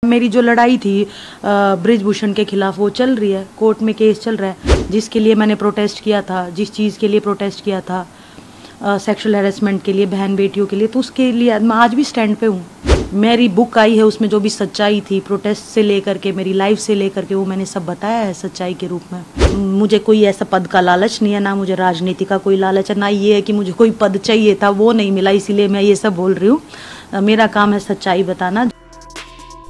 मेरी जो लड़ाई थी बृजभूषण के खिलाफ वो चल रही है, कोर्ट में केस चल रहा है, जिसके लिए मैंने प्रोटेस्ट किया था, जिस चीज़ के लिए प्रोटेस्ट किया था, सेक्सुअल हैरेसमेंट के लिए, बहन बेटियों के लिए, तो उसके लिए मैं आज भी स्टैंड पे हूँ। मेरी बुक आई है, उसमें जो भी सच्चाई थी प्रोटेस्ट से लेकर के, मेरी लाइफ से लेकर के, वो मैंने सब बताया है सच्चाई के रूप में। मुझे कोई ऐसा पद का लालच नहीं है, ना मुझे राजनीति का कोई लालच है, ना ये है कि मुझे कोई पद चाहिए था, वो नहीं मिला, इसीलिए मैं ये सब बोल रही हूँ। मेरा काम है सच्चाई बताना।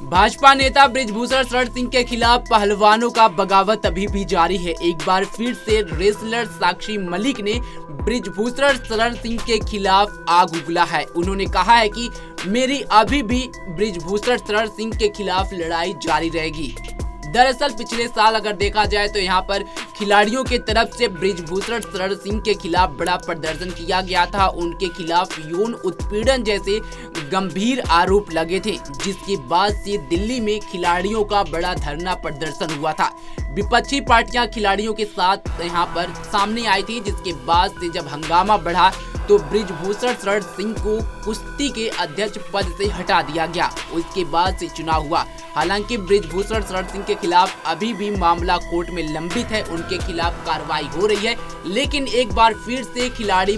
भाजपा नेता बृजभूषण शरण सिंह के खिलाफ पहलवानों का बगावत अभी भी जारी है। एक बार फिर से रेसलर साक्षी मलिक ने बृजभूषण शरण सिंह के खिलाफ आग उगला है। उन्होंने कहा है कि मेरी अभी भी बृजभूषण शरण सिंह के खिलाफ लड़ाई जारी रहेगी। दरअसल पिछले साल अगर देखा जाए तो यहाँ पर खिलाड़ियों के तरफ से बृजभूषण शरण सिंह के खिलाफ बड़ा प्रदर्शन किया गया था। उनके खिलाफ यौन उत्पीड़न जैसे गंभीर आरोप लगे थे, जिसके बाद से दिल्ली में खिलाड़ियों का बड़ा धरना प्रदर्शन हुआ था। विपक्षी पार्टियां खिलाड़ियों के साथ यहाँ पर सामने आई थी, जिसके बाद से जब हंगामा बढ़ा तो बृजभूषण शरण सिंह को कुश्ती के अध्यक्ष पद से हटा दिया गया। उसके बाद से चुनाव हुआ। हालांकि बृजभूषण शरण सिंह के खिलाफ अभी भी मामला कोर्ट में लंबित है, उनके खिलाफ कार्रवाई हो रही है, लेकिन एक बार फिर से खिलाड़ी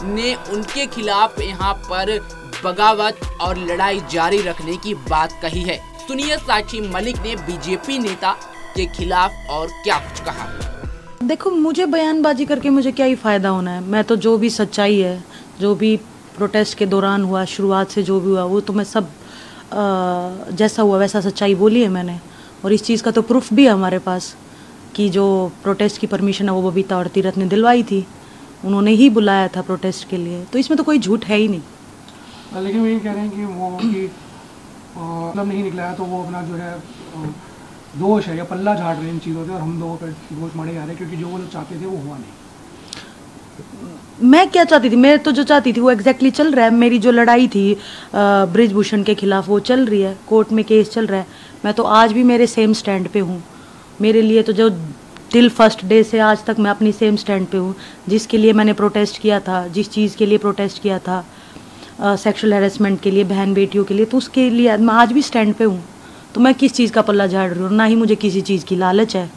ने उनके खिलाफ यहाँ पर बगावत और लड़ाई जारी रखने की बात कही है। सुनिए साक्षी मलिक ने बीजेपी नेता के खिलाफ और क्या कुछ कहा। देखो, मुझे बयानबाजी करके मुझे क्या ही फ़ायदा होना है। मैं तो जो भी सच्चाई है, जो भी प्रोटेस्ट के दौरान हुआ, शुरुआत से जो भी हुआ, वो तो मैं सब जैसा हुआ वैसा सच्चाई बोली है मैंने। और इस चीज़ का तो प्रूफ भी है हमारे पास कि जो प्रोटेस्ट की परमिशन है वो बबीता और तीरथ ने दिलवाई थी, उन्होंने ही बुलाया था प्रोटेस्ट के लिए, तो इसमें तो कोई झूठ है ही नहीं। लेकिन वो ये कह रहे हैं कि वो मतलब नहीं निकला है, तो वो अपना जो है दोष है या पल्ला झाड़ रहे हैं इन चीज़ों से, और हम लोगों पर दोष मारे जा रहे हैं क्योंकि जो वो लोग चाहते थे वो हुआ नहीं। मैं क्या चाहती थी, मैं तो जो चाहती थी वो एग्जैक्टली चल रहा है। मेरी जो लड़ाई थी बृजभूषण के खिलाफ वो चल रही है, कोर्ट में केस चल रहा है। मैं तो आज भी मेरे सेम स्टैंड पे हूँ। मेरे लिए तो जो टिल फर्स्ट डे से आज तक मैं अपनी सेम स्टैंड पे हूँ। जिसके लिए मैंने प्रोटेस्ट किया था, जिस चीज़ के लिए प्रोटेस्ट किया था, सेक्सुअल हैरेसमेंट के लिए, बहन बेटियों के लिए, तो उसके लिए मैं आज भी स्टैंड पे हूँ। तो मैं किस चीज़ का पल्ला झाड़ रही हूँ? ना ही मुझे किसी चीज़ की लालच है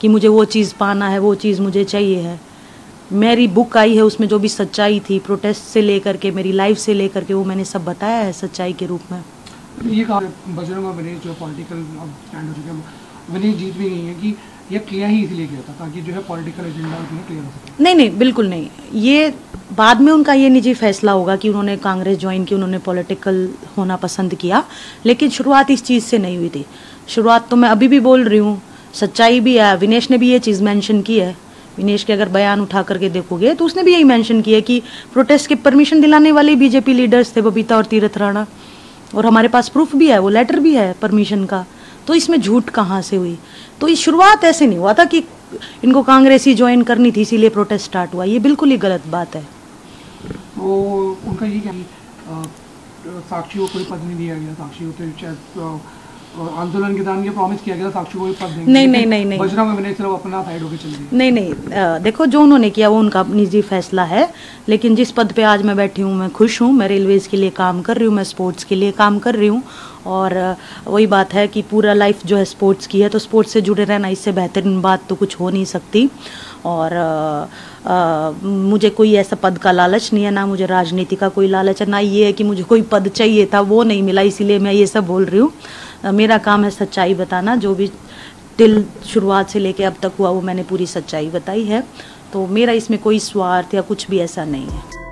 कि मुझे वो चीज़ पाना है, वो चीज़ मुझे चाहिए है। मेरी बुक आई है, उसमें जो भी सच्चाई थी प्रोटेस्ट से लेकर के, मेरी लाइफ से लेकर के, वो मैंने सब बताया है सच्चाई के रूप में। ये कहा बजरंग और विनेश जो पॉलिटिकल स्टैंड हो चुके हैं, विनेश जीत भी गई है कि ये किया ही इसलिए किया था ताकि जो है पॉलिटिकल एजेंडा क्लियर हो सके। नहीं, बिल्कुल नहीं। ये बाद में उनका ये निजी फैसला होगा कि उन्होंने कांग्रेस ज्वाइन की, उन्होंने पॉलिटिकल होना पसंद किया, लेकिन शुरुआत इस चीज़ से नहीं हुई थी। शुरुआत तो मैं अभी भी बोल रही हूँ, सच्चाई भी है। विनेश ने भी ये चीज़ मेंशन की है। विनेश के अगर बयान उठा करके देखोगे तो उसने भी यही मेंशन किया कि प्रोटेस्ट की परमिशन दिलाने वाले बीजेपी लीडर्स थे, बबीता और तीरथ राणा, और हमारे पास प्रूफ भी है, वो लेटर भी है परमिशन का। तो इसमें झूठ कहाँ से हुई? तो ये शुरुआत ऐसे नहीं हुआ था कि इनको कांग्रेस ही ज्वाइन करनी थी इसीलिए प्रोटेस्ट स्टार्ट हुआ। ये बिल्कुल ही गलत बात है। वो उनका ये क्या साक्षी को कोई पद नहीं दिया गया, साक्षी को आंदोलन के दौरान ये प्रॉमिस किया गया साक्षी को पद देंगे। नहीं, बजरंग और विनेश सिर्फ अपना साइड होकर चल रही है। नहीं, देखो, जो उन्होंने किया वो उनका निजी फैसला है, लेकिन जिस पद पे आज मैं बैठी हूँ मैं खुश हूँ। मैं रेलवेज़ के लिए काम कर रही हूँ, मैं स्पोर्ट्स के लिए काम कर रही हूँ, और वही बात है कि पूरा लाइफ जो है स्पोर्ट्स की है, तो स्पोर्ट्स से जुड़े रहना, इससे बेहतरीन बात तो कुछ हो नहीं सकती। और मुझे कोई ऐसा पद का लालच नहीं है, ना मुझे राजनीति का कोई लालच है, ना ये है कि मुझे कोई पद चाहिए था, वो नहीं मिला, इसीलिए मैं ये सब बोल रही हूँ। मेरा काम है सच्चाई बताना। जो भी टिल शुरुआत से लेके अब तक हुआ वो मैंने पूरी सच्चाई बताई है, तो मेरा इसमें कोई स्वार्थ या कुछ भी ऐसा नहीं है।